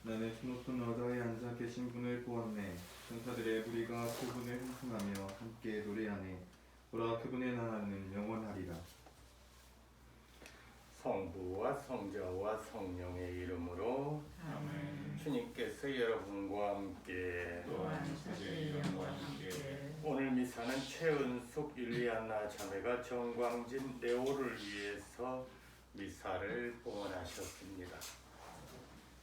나는 주 높은 언덕에 앉아 계신 분을 보았네. 천사들의 무리가 그분을 hun송하며 함께 노래하네. 보라, 그분의 나라는 영원하리라. 성부와 성자와 성령의 이름으로 아멘. 주님께서 여러분과 함께 또한 사제님과 함께 오늘 미사는 최은숙 율리안나 자매가 정광진 레오를 위해서 미사를 봉헌하셨습니다.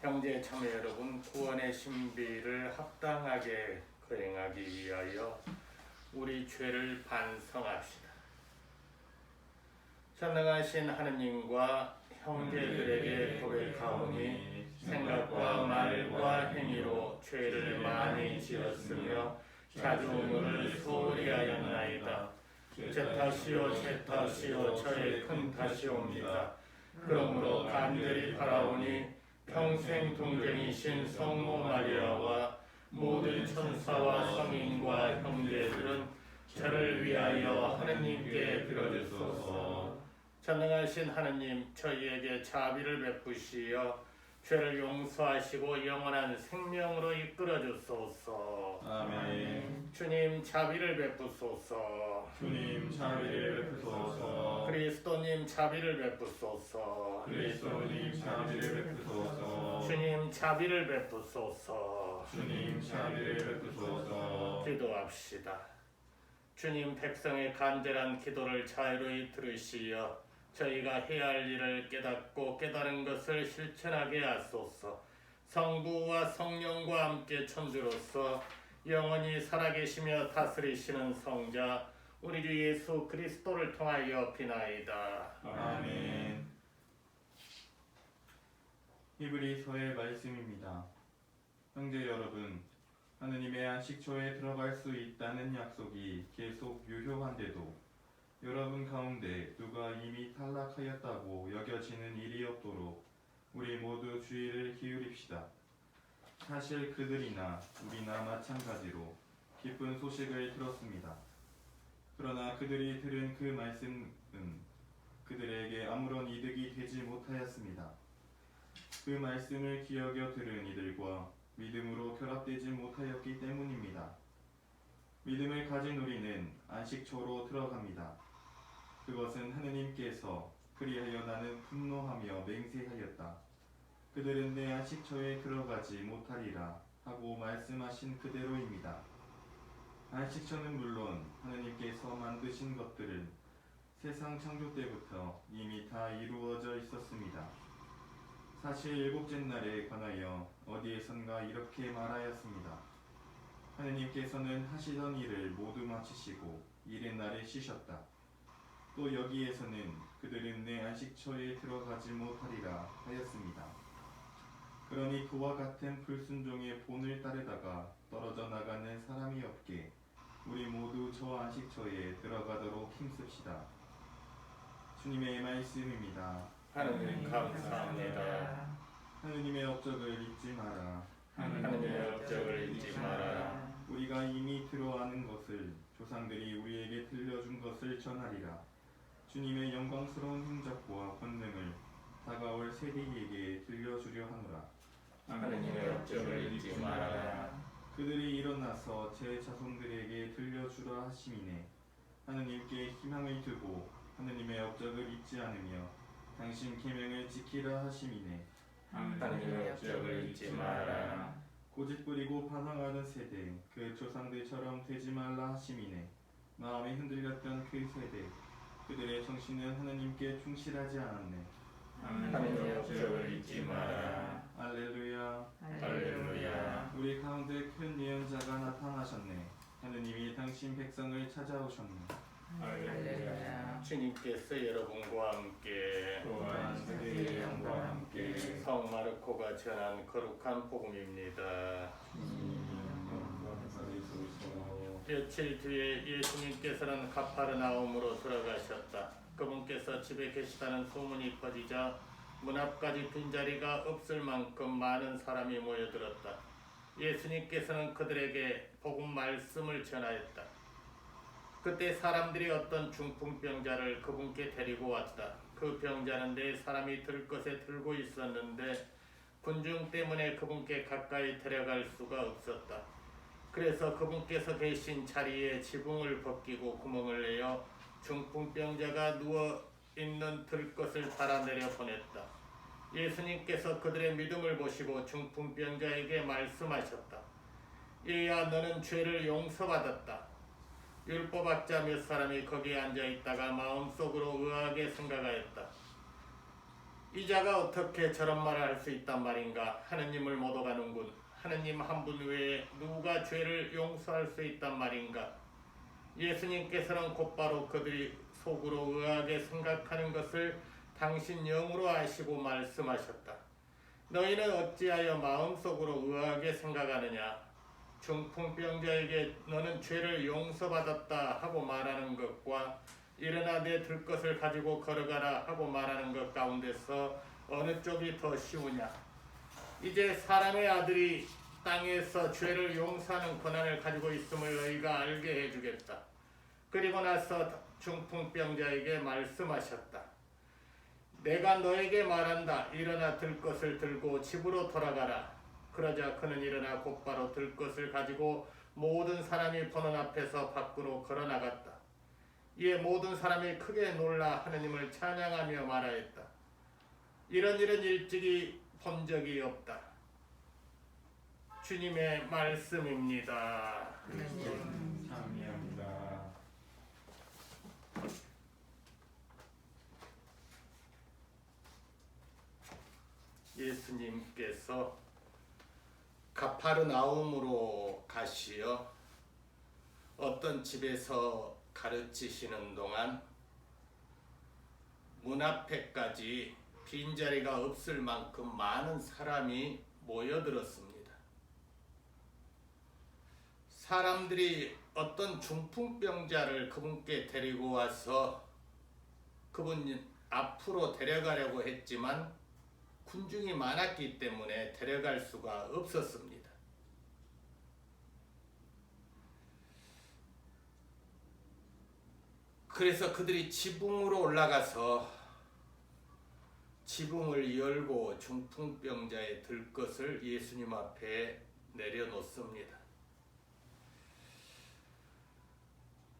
형제 자매 여러분, 구원의 신비를 합당하게 거행하기 위하여 우리 죄를 반성합시다. 전능하신 하느님과 형제들에게 고백하오니 생각과 말과 행위로 죄를 많이 지었으며 자중을 소홀히 하였나이다. 제 탓이요 저의 큰 탓이옵니다. 그러므로 간절히 바라오니 평생 동정이신 성모 마리아와 모든 천사와 성인과 형제들은 저를 위하여 하느님께 빌어주소서. 전능하신 하느님, 저희에게 자비를 베푸시어 죄를 용서하시고 영원한 생명으로 이끌어 주소서. 아멘. 주님, 자비를 베푸소서. 주님, 자비를 베푸소서. 그리스도님, 자비를 베푸소서. 그리스도님, 자비를 베푸소서. 주님, 자비를 베푸소서. 주님, 자비를 베푸소서. 기도합시다. 주님, 백성의 간절한 기도를 자유로이 들으시어 저희가 해야 할 일을 깨닫고 깨달은 것을 실천하게 하소서. 성부와 성령과 함께 천주로서 영원히 살아계시며 다스리시는 성자 우리 주 예수 그리스도를 통하여 비나이다. 아멘. 히브리서의 말씀입니다. 형제 여러분, 하느님의 안식처에 들어갈 수 있다는 약속이 계속 유효한데도 여러분 가운데 누가 이미 탈락하였다고 여겨지는 일이 없도록 우리 모두 주의를 기울입시다. 사실 그들이나 우리나 마찬가지로 기쁜 소식을 들었습니다. 그러나 그들이 들은 그 말씀은 그들에게 아무런 이득이 되지 못하였습니다. 그 말씀을 기억여 들은 이들과 믿음으로 결합되지 못하였기 때문입니다. 믿음을 가진 우리는 안식처로 들어갑니다. 그것은 하느님께서 그리하여 나는 분노하며 맹세하였다. 그들은 내 안식처에 들어가지 못하리라 하고 말씀하신 그대로입니다. 안식처는 물론 하느님께서 만드신 것들은 세상 창조 때부터 이미 다 이루어져 있었습니다. 사실 일곱째 날에 관하여 어디에선가 이렇게 말하였습니다. 하느님께서는 하시던 일을 모두 마치시고 일의 날에 쉬셨다. 또 여기에서는 그들은 내 안식처에 들어가지 못하리라 하였습니다. 그러니 그와 같은 불순종의 본을 따르다가 떨어져 나가는 사람이 없게 우리 모두 저 안식처에 들어가도록 힘씁시다. 주님의 말씀입니다. 하느님 감사합니다. 하느님의 업적을 잊지 마라. 하느님의 업적을 잊지 마라. 우리가 이미 들어아는 것을 조상들이 우리에게 들려준 것을 전하리라. 주님의 영광스러운 행적과 권능을 다가올 세대에게 들려주려 하노라. 하느님의 업적을 잊지 마라. 그들이 일어나서 제 자손들에게 들려주라 하심이네. 하느님께 희망을 두고 하느님의 업적을 잊지 않으며 당신 계명을 지키라 하심이네. 하느님의 업적을 잊지 마라. 고집 부리고 반항하는 세대, 그 조상들처럼 되지 말라 하심이네. 마음이 흔들렸던 그 세대, 그들의 정신은 하느님께 충실하지 않았네. 하느님의 업적을 잊지 마라. 할렐루야. 할렐루야. 우리 가운데 큰 예언자가 나타나셨네. 하느님이 당신 백성을 찾아오셨네. 할렐루야. 주님께서 여러분과 함께 또한 그의 영과 함께 성 마르코가 전한 거룩한 복음입니다. 며칠 뒤에 예수님께서는 가파르나움으로 돌아가셨다. 그분께서 집에 계시다는 소문이 퍼지자 문 앞까지 빈자리가 없을 만큼 많은 사람이 모여들었다. 예수님께서는 그들에게 복음 말씀을 전하였다. 그때 사람들이 어떤 중풍병자를 그분께 데리고 왔다. 그 병자는 네 사람이 들 것에 들고 있었는데 군중 때문에 그분께 가까이 데려갈 수가 없었다. 그래서 그분께서 계신 자리에 지붕을 벗기고 구멍을 내어 중풍병자가 누워있는 들것을 달아내려 보냈다. 예수님께서 그들의 믿음을 보시고 중풍병자에게 말씀하셨다. 얘야, 너는 죄를 용서받았다. 율법학자 몇 사람이 거기에 앉아있다가 마음속으로 의아하게 생각하였다. 이 자가 어떻게 저런 말을 할 수 있단 말인가? 하느님을 못 오가는군. 하느님 한 분 외에 누가 죄를 용서할 수 있단 말인가? 예수님께서는 곧바로 그들이 속으로 의아하게 생각하는 것을 당신 영으로 아시고 말씀하셨다. 너희는 어찌하여 마음속으로 의아하게 생각하느냐? 중풍병자에게 너는 죄를 용서받았다 하고 말하는 것과 일어나 내 들것을 가지고 걸어가라 하고 말하는 것 가운데서 어느 쪽이 더 쉬우냐? 이제 사람의 아들이 땅에서 죄를 용서하는 권한을 가지고 있음을 너희가 알게 해주겠다. 그리고 나서 중풍병자에게 말씀하셨다. 내가 너에게 말한다. 일어나 들것을 들고 집으로 돌아가라. 그러자 그는 일어나 곧바로 들것을 가지고 모든 사람이 보는 앞에서 밖으로 걸어나갔다. 이에 모든 사람이 크게 놀라 하느님을 찬양하며 말하였다. 이런 일은 일찍이 본 적이 없다. 주님의 말씀입니다. 그리스도는 참여합니다. 예수님께서 가파르나움으로 가시어 어떤 집에서 가르치시는 동안 문 앞에까지 빈자리가 없을 만큼 많은 사람이 모여들었습니다. 사람들이 어떤 중풍병자를 그분께 데리고 와서 그분 앞으로 데려가려고 했지만 군중이 많았기 때문에 데려갈 수가 없었습니다. 그래서 그들이 지붕으로 올라가서 지붕을 열고 중풍병자의 들것을 예수님 앞에 내려놓습니다.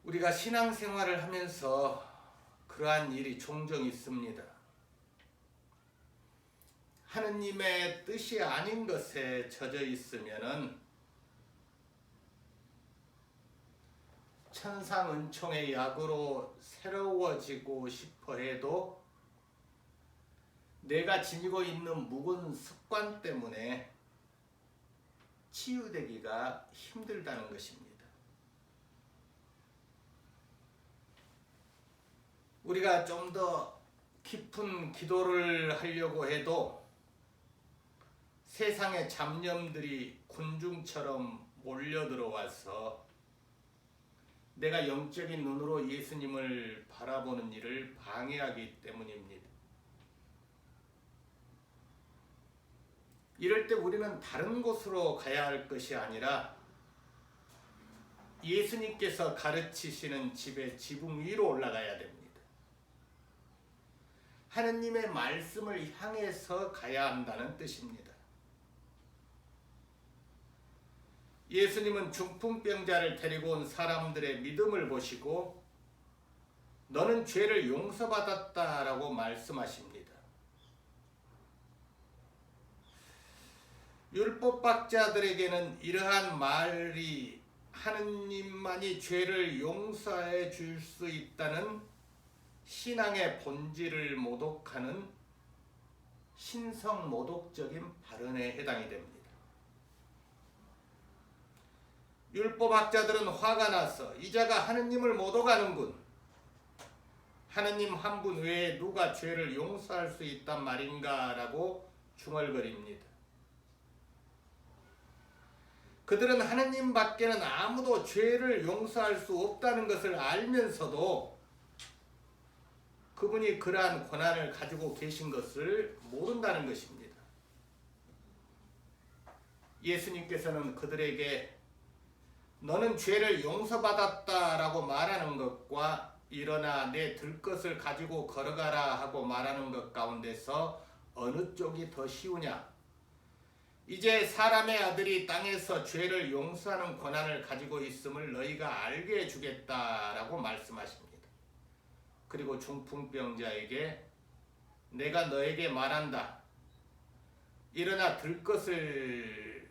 우리가 신앙생활을 하면서 그러한 일이 종종 있습니다. 하느님의 뜻이 아닌 것에 젖어 있으면은 천상은총의 약으로 새로워지고 싶어 해도 내가 지니고 있는 묵은 습관 때문에 치유되기가 힘들다는 것입니다. 우리가 좀 더 깊은 기도를 하려고 해도 세상의 잡념들이 군중처럼 몰려들어와서 내가 영적인 눈으로 예수님을 바라보는 일을 방해하기 때문입니다. 이럴 때 우리는 다른 곳으로 가야 할 것이 아니라 예수님께서 가르치시는 집의 지붕 위로 올라가야 됩니다. 하느님의 말씀을 향해서 가야 한다는 뜻입니다. 예수님은 중풍병자를 데리고 온 사람들의 믿음을 보시고 너는 죄를 용서받았다라고 말씀하십니다. 율법학자들에게는 이러한 말이 하느님만이 죄를 용서해 줄 수 있다는 신앙의 본질을 모독하는 신성 모독적인 발언에 해당이 됩니다. 율법학자들은 화가 나서 이 자가 하느님을 모독하는군. 하느님 한 분 외에 누가 죄를 용서할 수 있단 말인가 라고 중얼거립니다. 그들은 하느님 밖에는 아무도 죄를 용서할 수 없다는 것을 알면서도 그분이 그러한 권한을 가지고 계신 것을 모른다는 것입니다. 예수님께서는 그들에게 너는 죄를 용서받았다라고 말하는 것과 일어나 내 들것을 가지고 걸어가라 하고 말하는 것 가운데서 어느 쪽이 더 쉬우냐? 이제 사람의 아들이 땅에서 죄를 용서하는 권한을 가지고 있음을 너희가 알게 해주겠다라고 말씀하십니다. 그리고 중풍병자에게 내가 너에게 말한다. 일어나 들 것을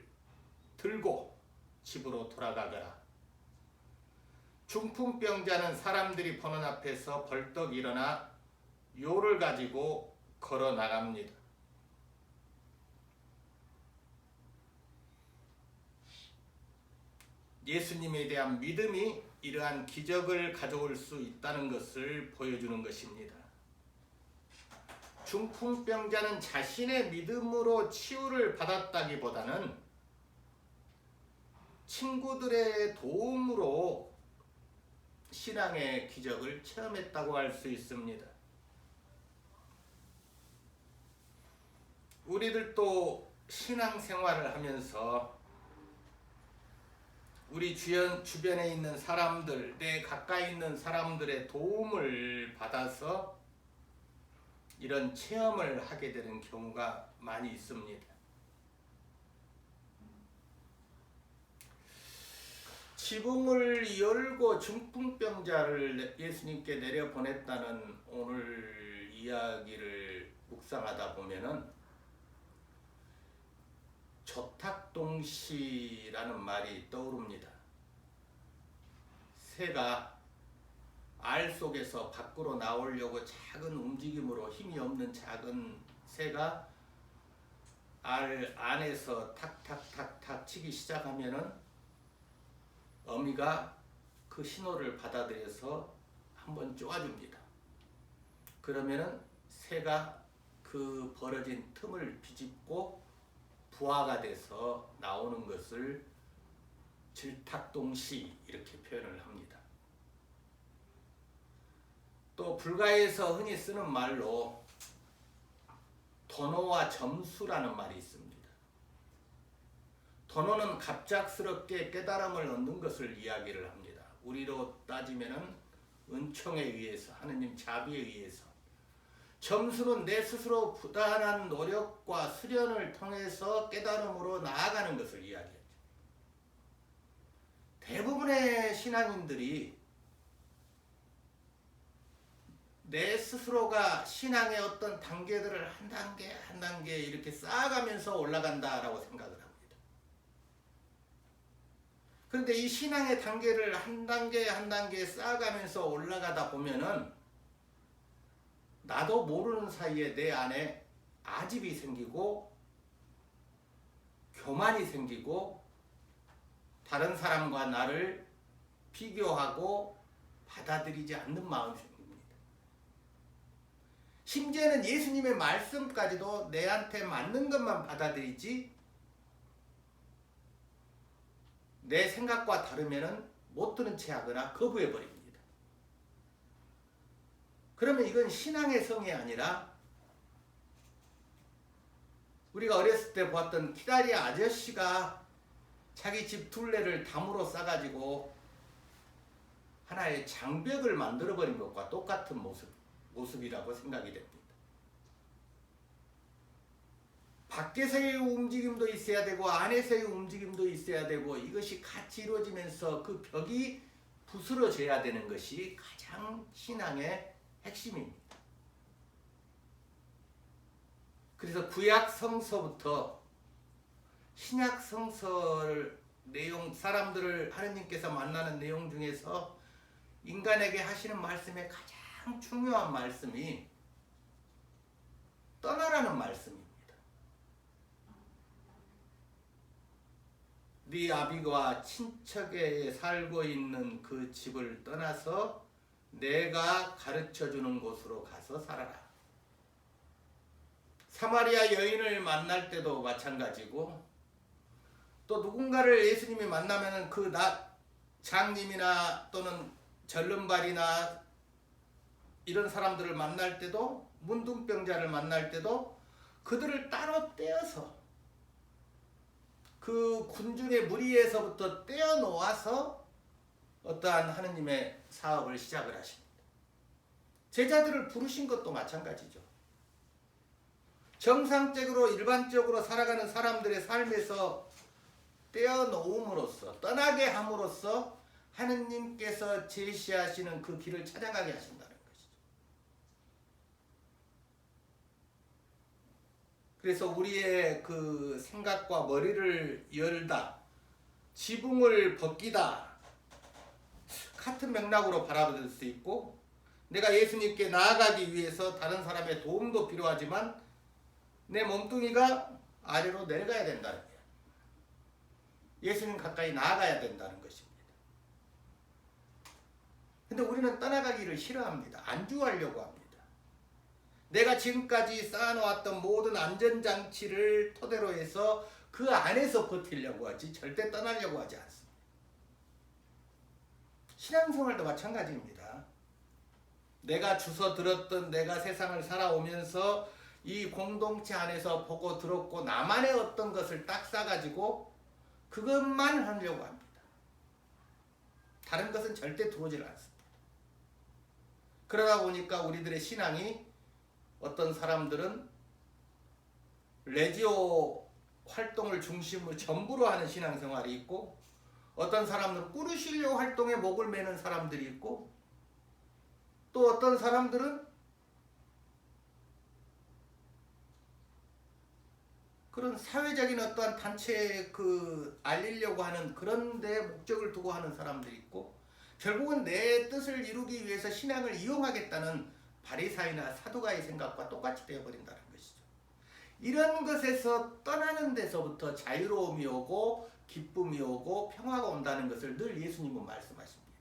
들고 집으로 돌아가거라. 중풍병자는 사람들이 보는 앞에서 벌떡 일어나 요를 가지고 걸어 나갑니다. 예수님에 대한 믿음이 이러한 기적을 가져올 수 있다는 것을 보여주는 것입니다. 중풍병자는 자신의 믿음으로 치유를 받았다기보다는 친구들의 도움으로 신앙의 기적을 체험했다고 할 수 있습니다. 우리들도 신앙생활을 하면서 우리 주변에 있는 사람들, 내 가까이 있는 사람들의 도움을 받아서 이런 체험을 하게 되는 경우가 많이 있습니다. 지붕을 열고 중풍병자를 예수님께 내려보냈다는 오늘 이야기를 묵상하다 보면은 조탁동시라는 말이 떠오릅니다. 새가 알 속에서 밖으로 나오려고 작은 움직임으로 힘이 없는 작은 새가 알 안에서 탁탁탁탁 치기 시작하면은 어미가 그 신호를 받아들여서 한번 쪼아줍니다. 그러면은 새가 그 벌어진 틈을 비집고 부화가 돼서 나오는 것을 질탁동시 이렇게 표현을 합니다. 또 불가에서 흔히 쓰는 말로 도노와 점수라는 말이 있습니다. 도노는 갑작스럽게 깨달음을 얻는 것을 이야기를 합니다. 우리로 따지면은 은총에 의해서, 하느님 자비에 의해서. 점수는 내 스스로 부단한 노력과 수련을 통해서 깨달음으로 나아가는 것을 이야기하죠. 대부분의 신앙인들이 내 스스로가 신앙의 어떤 단계들을 한 단계 한 단계 이렇게 쌓아가면서 올라간다라고 생각을 합니다. 그런데 이 신앙의 단계를 한 단계 한 단계 쌓아가면서 올라가다 보면은 나도 모르는 사이에 내 안에 아집이 생기고 교만이 생기고 다른 사람과 나를 비교하고 받아들이지 않는 마음이 생깁니다. 심지어는 예수님의 말씀까지도 내한테 맞는 것만 받아들이지 내 생각과 다르면은 못 들은 채 하거나 거부해버립니다. 그러면 이건 신앙의 성이 아니라 우리가 어렸을 때 보았던 키다리 아저씨가 자기 집 둘레를 담으로 싸가지고 하나의 장벽을 만들어버린 것과 똑같은 모습이라고 생각이 됩니다. 밖에서의 움직임도 있어야 되고 안에서의 움직임도 있어야 되고 이것이 같이 이루어지면서 그 벽이 부스러져야 되는 것이 가장 신앙의 핵심입니다. 그래서 구약 성서부터 신약 성서를 사람들을 하느님께서 만나는 내용 중에서 인간에게 하시는 말씀의 가장 중요한 말씀이 떠나라는 말씀입니다. 네 아비가 친척에 살고 있는 그 집을 떠나서 내가 가르쳐주는 곳으로 가서 살아라. 사마리아 여인을 만날 때도 마찬가지고 또 누군가를 예수님이 만나면은 그 장님이나 또는 절름발이나 이런 사람들을 만날 때도 문둥병자를 만날 때도 그들을 따로 떼어서 그 군중의 무리에서부터 떼어놓아서 어떠한 하느님의 사업을 시작을 하십니다. 제자들을 부르신 것도 마찬가지죠. 정상적으로 일반적으로 살아가는 사람들의 삶에서 떼어놓음으로써 떠나게 함으로써 하느님께서 제시하시는 그 길을 찾아가게 하신다는 것이죠. 그래서 우리의 그 생각과 머리를 열다, 지붕을 벗기다 같은 맥락으로 바라볼 수 있고, 내가 예수님께 나아가기 위해서 다른 사람의 도움도 필요하지만 내 몸뚱이가 아래로 내려가야 된다는 거예요. 예수님 가까이 나아가야 된다는 것입니다. 근데 우리는 떠나가기를 싫어합니다. 안주하려고 합니다. 내가 지금까지 쌓아놓았던 모든 안전장치를 토대로 해서 그 안에서 버티려고 하지 절대 떠나려고 하지 않습니다. 신앙생활도 마찬가지입니다. 내가 주워 들었던, 내가 세상을 살아오면서 이 공동체 안에서 보고 들었고 나만의 어떤 것을 딱 싸가지고 그것만 하려고 합니다. 다른 것은 절대 들어오질 않습니다. 그러다 보니까 우리들의 신앙이, 어떤 사람들은 레지오 활동을 중심으로 전부로 하는 신앙생활이 있고, 어떤 사람들은 꾸르실료 활동에 목을 매는 사람들이 있고, 또 어떤 사람들은 그런 사회적인 어떠한 단체에 알리려고 하는 그런 데 목적을 두고 하는 사람들이 있고, 결국은 내 뜻을 이루기 위해서 신앙을 이용하겠다는 바리사이나 사두가의 생각과 똑같이 되어버린다는 것이죠. 이런 것에서 떠나는 데서부터 자유로움이 오고 기쁨이 오고 평화가 온다는 것을 늘 예수님은 말씀하십니다.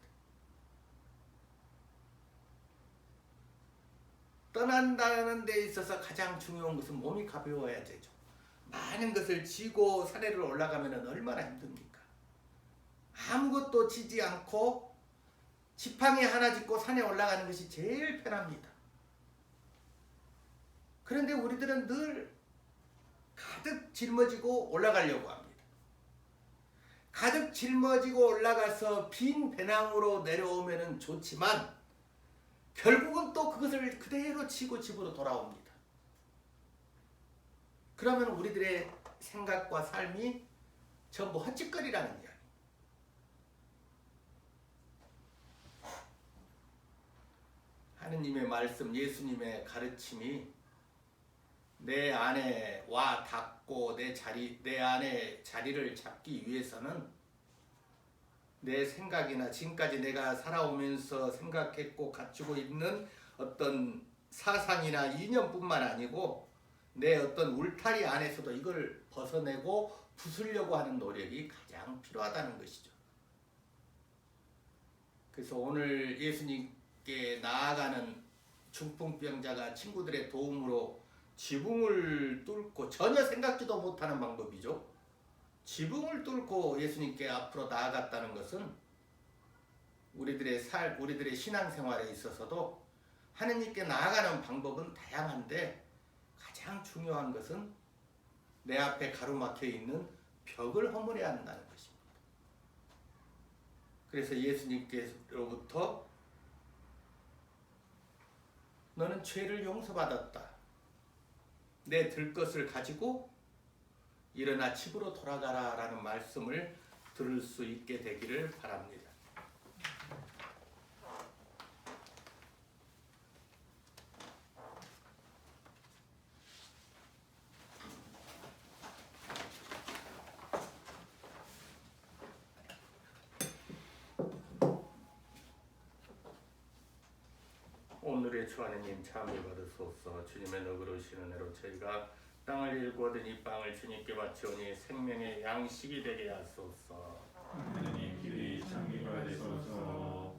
떠난다는 데 있어서 가장 중요한 것은 몸이 가벼워야 되죠. 많은 것을 지고 산에를 올라가면 얼마나 힘듭니까? 아무것도 지지 않고 지팡이 하나 짚고 산에 올라가는 것이 제일 편합니다. 그런데 우리들은 늘 가득 짊어지고 올라가려고 합니다. 가득 짊어지고 올라가서 빈 배낭으로 내려오면 좋지만 결국은 또 그것을 그대로 지고 집으로 돌아옵니다. 그러면 우리들의 생각과 삶이 전부 헛짓거리라는 이야기. 하느님의 말씀, 예수님의 가르침이 내 안에 와 닿고 내 안에 자리를 잡기 위해서는 내 생각이나 지금까지 내가 살아오면서 생각했고 갖추고 있는 어떤 사상이나 이념뿐만 아니고 내 어떤 울타리 안에서도 이걸 벗어내고 부수려고 하는 노력이 가장 필요하다는 것이죠. 그래서 오늘 예수님께 나아가는 중풍병자가 친구들의 도움으로 지붕을 뚫고, 전혀 생각지도 못하는 방법이죠. 지붕을 뚫고 예수님께 앞으로 나아갔다는 것은 우리들의 신앙생활에 있어서도 하느님께 나아가는 방법은 다양한데 가장 중요한 것은 내 앞에 가로막혀 있는 벽을 허물어야 한다는 것입니다. 그래서 예수님께로부터 너는 죄를 용서받았다, 내 들것을 가지고 일어나 집으로 돌아가라 라는 말씀을 들을 수 있게 되기를 바랍니다. 오늘의 주 하느님 참여 받으소서. 주님의 너그러우시는 은혜로 저희가 땅을 일구 얻은 이 빵을 주님께 바치오니 생명의 양식이 되게 하소서. 하느님 길이 참여 받으소서.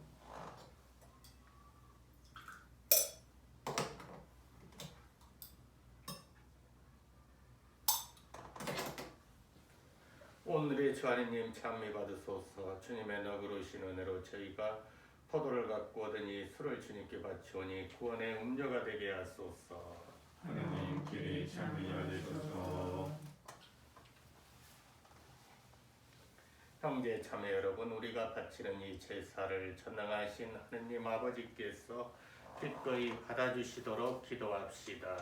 오늘의 주 하느님 참여 받으소서. 주님의 너그러우신 은혜로 저희가 포도를 갖고 얻으니 술을 주님께 바치오니 구원의 음료가 되게 하소서. 하느님 길이 참여 받으소서. 형제 자매 여러분, 우리가 바치는 이 제사를 전능하신 하느님 아버지께서 기꺼이 받아주시도록 기도합시다.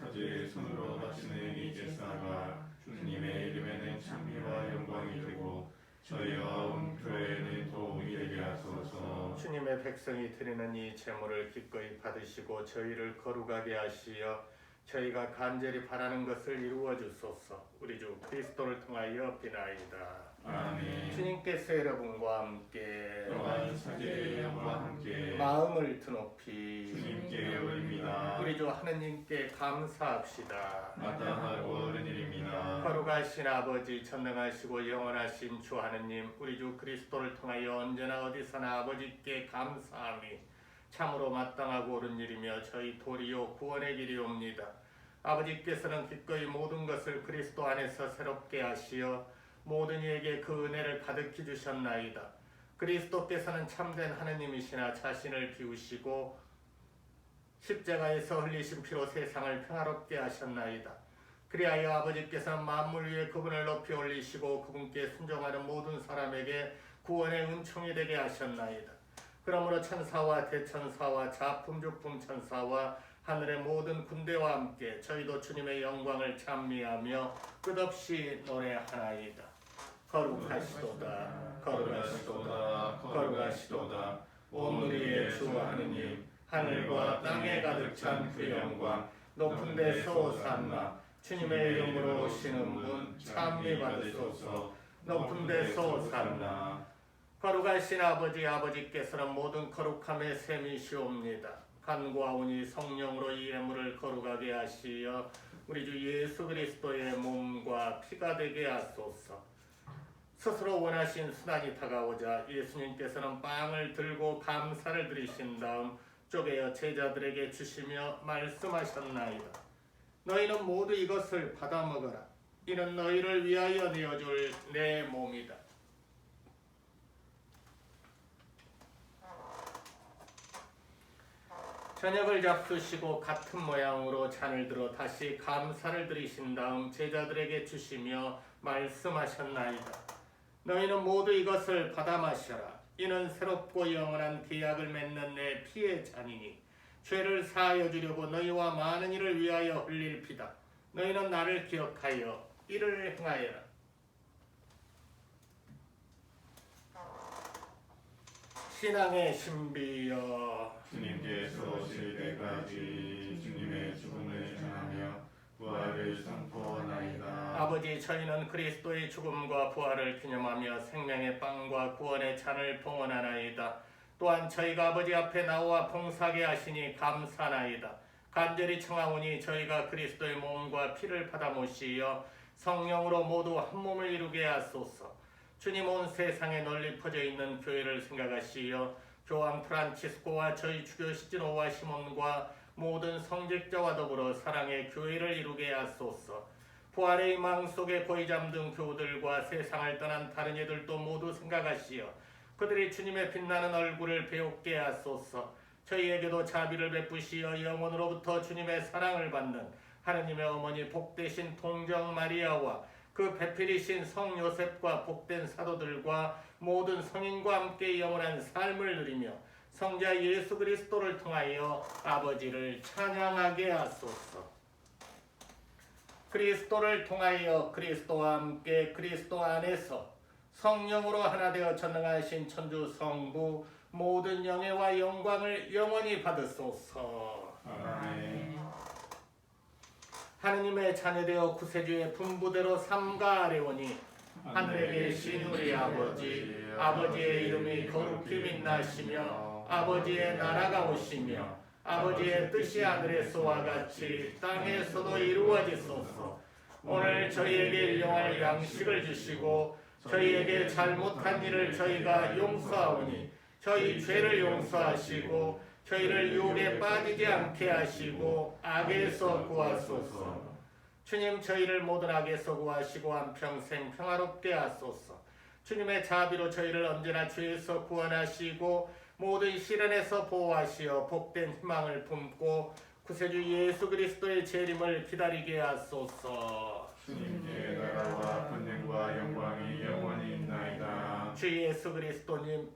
사제의 손으로 바치는 이 제사가 주님의 이름에는 찬미와 영광이 되고 저희와 온 교회에는 도움이 되게 하소서. 주님의 백성이 드리는 이 제물을 기꺼이 받으시고 저희를 거룩하게 하시어 저희가 간절히 바라는 것을 이루어 주소서. 우리 주 그리스도를 통하여 비나이다. 아멘. 주님께서 여러분과 함께 또한 사제의 영과 함께 마음을 드높이 주님께 올립니다. 우리 주 하느님께 감사합시다. 마땅하고 옳은 일입니다. 거룩하신 아버지, 전능하시고 영원하신 주 하느님, 우리 주 그리스도를 통하여 언제나 어디서나 아버지께 감사함이 참으로 마땅하고 옳은 일이며 저희 도리요 구원의 길이옵니다. 아버지께서는 기꺼이 모든 것을 그리스도 안에서 새롭게 하시어 모든 이에게 그 은혜를 가득히 주셨나이다. 그리스도께서는 참된 하느님이시나 자신을 비우시고 십자가에서 흘리신 피로 세상을 평화롭게 하셨나이다. 그리하여 아버지께서는 만물 위에 그분을 높이 올리시고 그분께 순종하는 모든 사람에게 구원의 은총이 되게 하셨나이다. 그러므로 천사와 대천사와 자품주품 천사와 하늘의 모든 군대와 함께 저희도 주님의 영광을 찬미하며 끝없이 노래하나이다. 거룩하시도다, 거룩하시도다, 거룩하시도다. 온 우리의 주 하느님, 하늘과 땅에 가득 찬 그 영광, 높은 데서 오산나. 주님의 이름으로 오시는 분 찬미 받으소서. 높은 데서 오산나. 거룩하신 아버지, 아버지께서는 모든 거룩함의 셈이시옵니다. 간구하오니 성령으로 이 예물을 거룩하게 하시어 우리 주 예수 그리스도의 몸과 피가 되게 하소서. 스스로 원하신 수단이 다가오자 예수님께서는 빵을 들고 감사를 드리신 다음 쪼개어 제자들에게 주시며 말씀하셨나이다. 너희는 모두 이것을 받아 먹어라. 이는 너희를 위하여 내어줄 내 몸이다. 저녁을 잡수시고 같은 모양으로 잔을 들어 다시 감사를 드리신 다음 제자들에게 주시며 말씀하셨나이다. 너희는 모두 이것을 받아 마셔라. 이는 새롭고 영원한 계약을 맺는 내 피의 잔이니 죄를 사하여 주려고 너희와 많은 이를 위하여 흘릴 피다. 너희는 나를 기억하여 이를 행하여라. 신앙의 신비여, 주님께서 오실 때까지 주님의 죽음을 전하며 부활을 선포하나이다. 아버지, 저희는 그리스도의 죽음과 부활을 기념하며 생명의 빵과 구원의 잔을 봉헌하나이다. 또한 저희가 아버지 앞에 나와 봉사하게 하시니 감사나이다. 간절히 청하오니 저희가 그리스도의 몸과 피를 받아 모시어 성령으로 모두 한 몸을 이루게 하소서. 주님, 온 세상에 널리 퍼져 있는 교회를 생각하시어 교황 프란치스코와 저희 주교 시즈노와 시몬과 모든 성직자와 더불어 사랑의 교회를 이루게 하소서. 부활의 희망 속에 고이 잠든 교우들과 세상을 떠난 다른 이들도 모두 생각하시어 그들이 주님의 빛나는 얼굴을 배우게 하소서. 저희에게도 자비를 베푸시어 영원으로부터 주님의 사랑을 받는 하느님의 어머니 복되신 동정 마리아와 그 배필이신 성 요셉과 복된 사도들과 모든 성인과 함께 영원한 삶을 누리며 성자 예수 그리스도를 통하여 아버지를 찬양하게 하소서. 그리스도를 통하여 그리스도와 함께 그리스도 안에서 성령으로 하나 되어 전능하신 천주 성부 모든 영예와 영광을 영원히 받으소서. 아멘. 하느님의 자녀되어 구세주의 분부대로 삼가 아뢰오니 하늘에 계신 우리 아버지, 아버지의 이름이 거룩히 빛나시며 아버지의 나라가 오시며 아버지의 뜻이 하늘에서와 같이 땅에서도 이루어지소서. 오늘 저희에게 일용할 양식을 주시고 저희에게 잘못한 일을 저희가 용서하오니 저희 죄를 용서하시고 저희를 유혹에 빠지지 않게 하시고 악에서 구하소서. 주님, 저희를 모든 악에서 구하시고 한평생 평화롭게 하소서. 주님의 자비로 저희를 언제나 죄에서 구원하시고 모든 시련에서 보호하시어 복된 희망을 품고 구세주 예수 그리스도의 재림을 기다리게 하소서. 주님께 나라와 권능과 영광이 영원히 있나이다. 주 예수 그리스도님,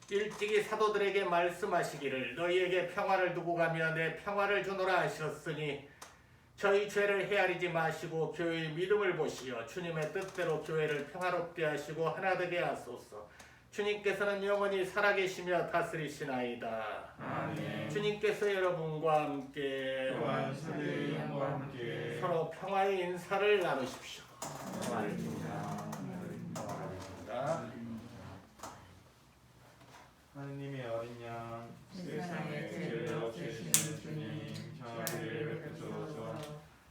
일찍이 사도들에게 말씀하시기를 너희에게 평화를 두고 가며 내 평화를 주노라 하셨으니 저희 죄를 헤아리지 마시고 교회의 믿음을 보시어 주님의 뜻대로 교회를 평화롭게 하시고 하나 되게 하소서. 주님께서는 영원히 살아계시며 다스리시나이다. 아멘. 주님께서 여러분과 함께 또한 사도와 함께 서로 평화의 인사를 나누십시오. 하느님의 어린 양 세상에 죄를 없애시는 주님 평화를 베푸소서.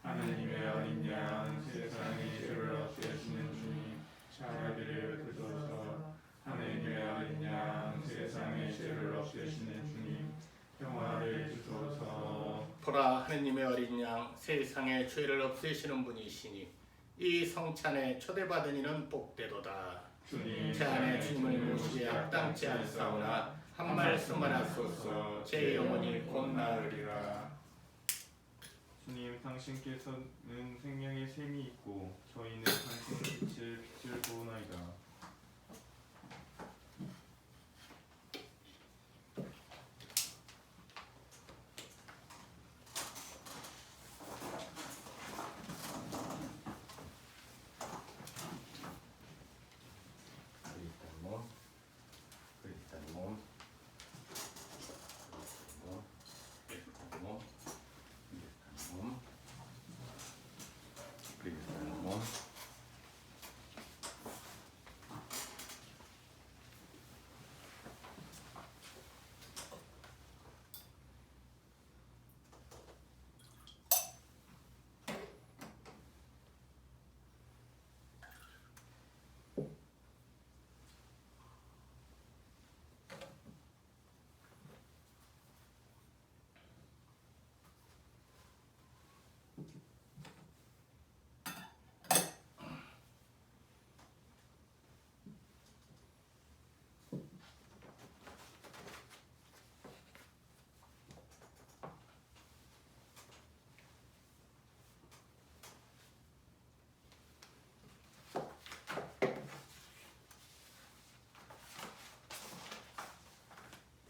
하느님의 어린 양 세상에 죄를 없애시는 주님 평화를 베푸소서. 하느님의 어린 양 세상에 죄를 없애시는 주님 평화를 주소서. 보라, 하느님의 어린 양 세상의 죄를 없애시는 분이시니 이 성찬에 초대받은 이는 복되도다. 주님 제 안에 주님을 모시기에 합당치 않사오나 한 말씀만 하소서. 제 영혼이 곧 나으리라. 주님, 당신께서는 생명의 샘이 있고 저희는 당신의 빛을 보나이다.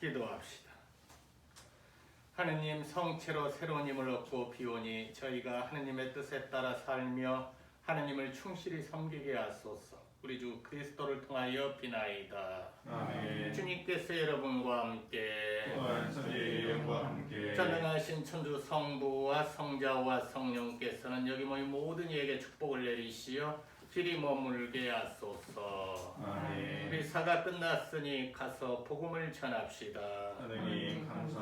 기도합시다. 하느님, 성체로 새로운 힘을 얻고 비오니 저희가 하느님의 뜻에 따라 살며 하느님을 충실히 섬기게 하소서. 우리 주 그리스도를 통하여 비나이다. 아멘. 주님께서 여러분과 함께 또한 저희의 영과 함께 전능하신 천주 성부와 성자와 성령께서는 여기 모인 모든 이에게 축복을 내리시어 길이 머물게 하소서. 아멘. 우리 사가 끝났으니 가서 복음을 전합시다. 하느님 감사